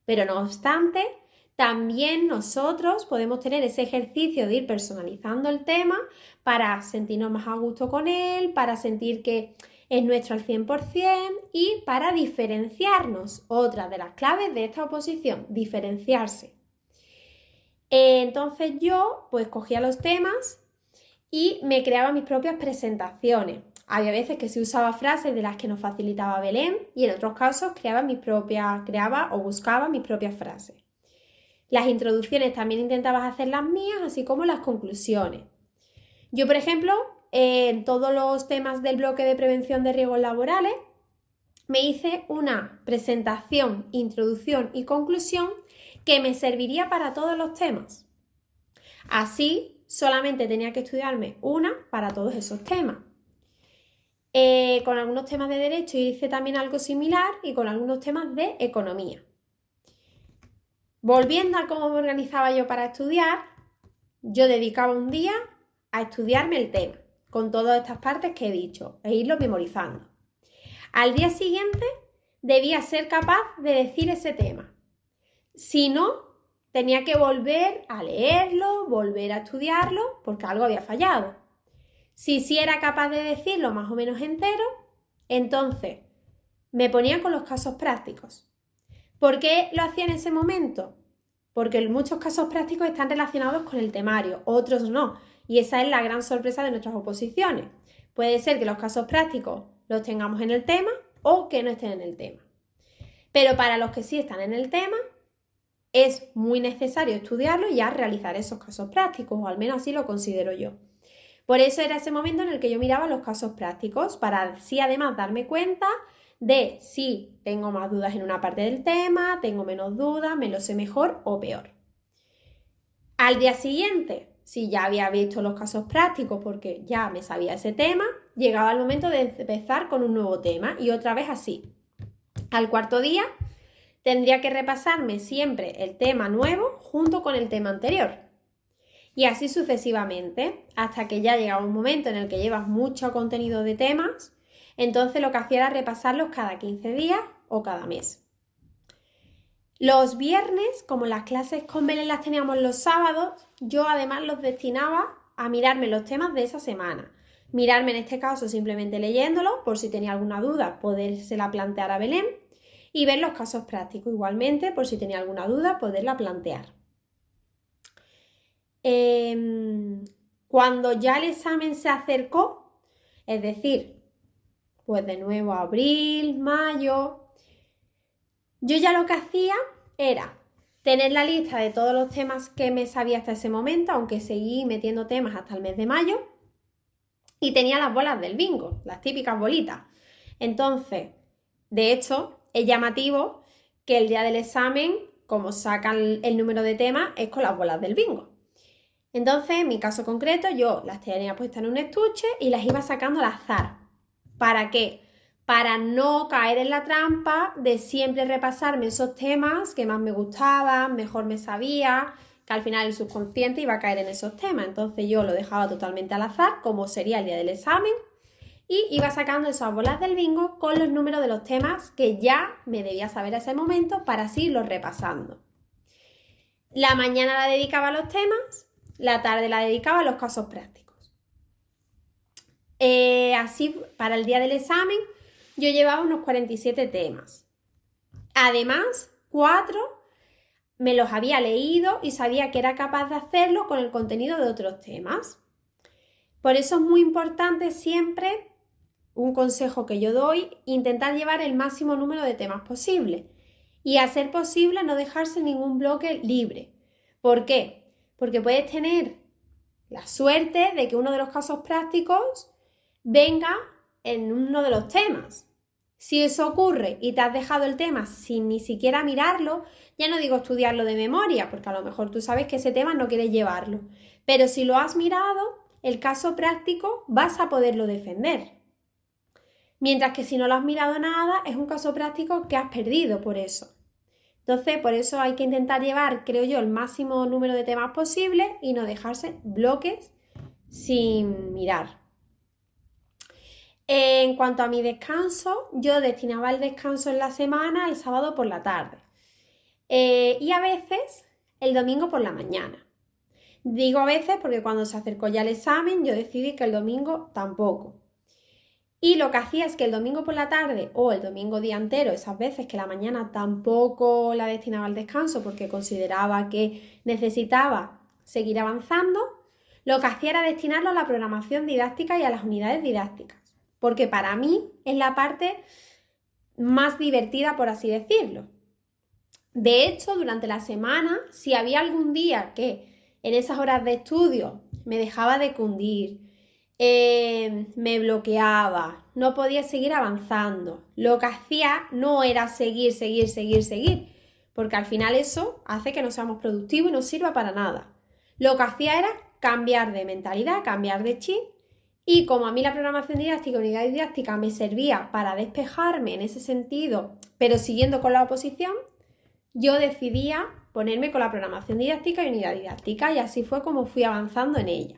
Pero no obstante, también nosotros podemos tener ese ejercicio de ir personalizando el tema para sentirnos más a gusto con él, para sentir que es nuestro al 100% y para diferenciarnos. Otra de las claves de esta oposición, diferenciarse. Entonces yo pues cogía los temas y me creaba mis propias presentaciones. Había veces que se usaba frases de las que nos facilitaba Belén y en otros casos creaba o buscaba mis propias frases. Las introducciones también intentaba hacer las mías, así como las conclusiones. Yo, por ejemplo, en todos los temas del bloque de prevención de riesgos laborales, me hice una presentación, introducción y conclusión que me serviría para todos los temas. Así, solamente tenía que estudiarme una para todos esos temas. Con algunos temas de derecho hice también algo similar y con algunos temas de economía. Volviendo a cómo me organizaba yo para estudiar, yo dedicaba un día a estudiarme el tema, con todas estas partes que he dicho, e irlo memorizando. Al día siguiente debía ser capaz de decir ese tema. Si no, tenía que volver a leerlo, volver a estudiarlo, porque algo había fallado. Si sí era capaz de decirlo más o menos entero, entonces me ponía con los casos prácticos. ¿Por qué lo hacía en ese momento? Porque muchos casos prácticos están relacionados con el temario, otros no. Y esa es la gran sorpresa de nuestras oposiciones. Puede ser que los casos prácticos los tengamos en el tema o que no estén en el tema. Pero para los que sí están en el tema, es muy necesario estudiarlo y ya realizar esos casos prácticos, o al menos así lo considero yo. Por eso era ese momento en el que yo miraba los casos prácticos, para así además darme cuenta de si tengo más dudas en una parte del tema, tengo menos dudas, me lo sé mejor o peor. Al día siguiente, si ya había visto los casos prácticos porque ya me sabía ese tema, llegaba el momento de empezar con un nuevo tema y otra vez así. Al cuarto día tendría que repasarme siempre el tema nuevo junto con el tema anterior. Y así sucesivamente, hasta que ya llegaba un momento en el que llevas mucho contenido de temas, entonces lo que hacía era repasarlos cada 15 días o cada mes. Los viernes, como las clases con Belén las teníamos los sábados, yo además los destinaba a mirarme los temas de esa semana. Mirarme en este caso simplemente leyéndolos, por si tenía alguna duda, podérsela plantear a Belén, y ver los casos prácticos igualmente, por si tenía alguna duda, poderla plantear. Cuando ya el examen se acercó, es decir, pues de nuevo abril, mayo, yo ya lo que hacía era tener la lista de todos los temas que me sabía hasta ese momento, aunque seguí metiendo temas hasta el mes de mayo, y tenía las bolas del bingo, las típicas bolitas. Entonces, de hecho, es llamativo que el día del examen, como sacan el número de temas, es con las bolas del bingo. Entonces, en mi caso concreto, yo las tenía puestas en un estuche y las iba sacando al azar. ¿Para qué? Para no caer en la trampa de siempre repasarme esos temas que más me gustaban, mejor me sabía, que al final el subconsciente iba a caer en esos temas. Entonces yo lo dejaba totalmente al azar, como sería el día del examen, y iba sacando esas bolas del bingo con los números de los temas que ya me debía saber a ese momento para así irlos repasando. La mañana la dedicaba a los temas, la tarde la dedicaba a los casos prácticos. Así, para el día del examen, yo llevaba unos 47 temas. Además, 4 me los había leído y sabía que era capaz de hacerlo con el contenido de otros temas. Por eso es muy importante siempre, un consejo que yo doy, intentar llevar el máximo número de temas posible y a ser posible no dejarse ningún bloque libre. ¿Por qué? Porque puedes tener la suerte de que uno de los casos prácticos venga en uno de los temas. Si eso ocurre y te has dejado el tema sin ni siquiera mirarlo, ya no digo estudiarlo de memoria, porque a lo mejor tú sabes que ese tema no quieres llevarlo, pero si lo has mirado, el caso práctico vas a poderlo defender. Mientras que si no lo has mirado nada, es un caso práctico que has perdido por eso. Entonces, por eso hay que intentar llevar, creo yo, el máximo número de temas posible y no dejarse bloques sin mirar. En cuanto a mi descanso, yo destinaba el descanso en la semana el sábado por la tarde. Y a veces el domingo por la mañana. Digo a veces porque cuando se acercó ya el examen yo decidí que el domingo tampoco. Y lo que hacía es que el domingo por la tarde o el domingo día entero, esas veces que la mañana tampoco la destinaba al descanso porque consideraba que necesitaba seguir avanzando, lo que hacía era destinarlo a la programación didáctica y a las unidades didácticas. Porque para mí es la parte más divertida, por así decirlo. De hecho, durante la semana, si había algún día que en esas horas de estudio me dejaba de cundir, me bloqueaba, no podía seguir avanzando, lo que hacía no era seguir, porque al final eso hace que no seamos productivos y no sirva para nada. Lo que hacía era cambiar de mentalidad, cambiar de chip, y como a mí la programación didáctica y unidad didáctica me servía para despejarme en ese sentido, pero siguiendo con la oposición, yo decidía ponerme con la programación didáctica y unidad didáctica, y así fue como fui avanzando en ella.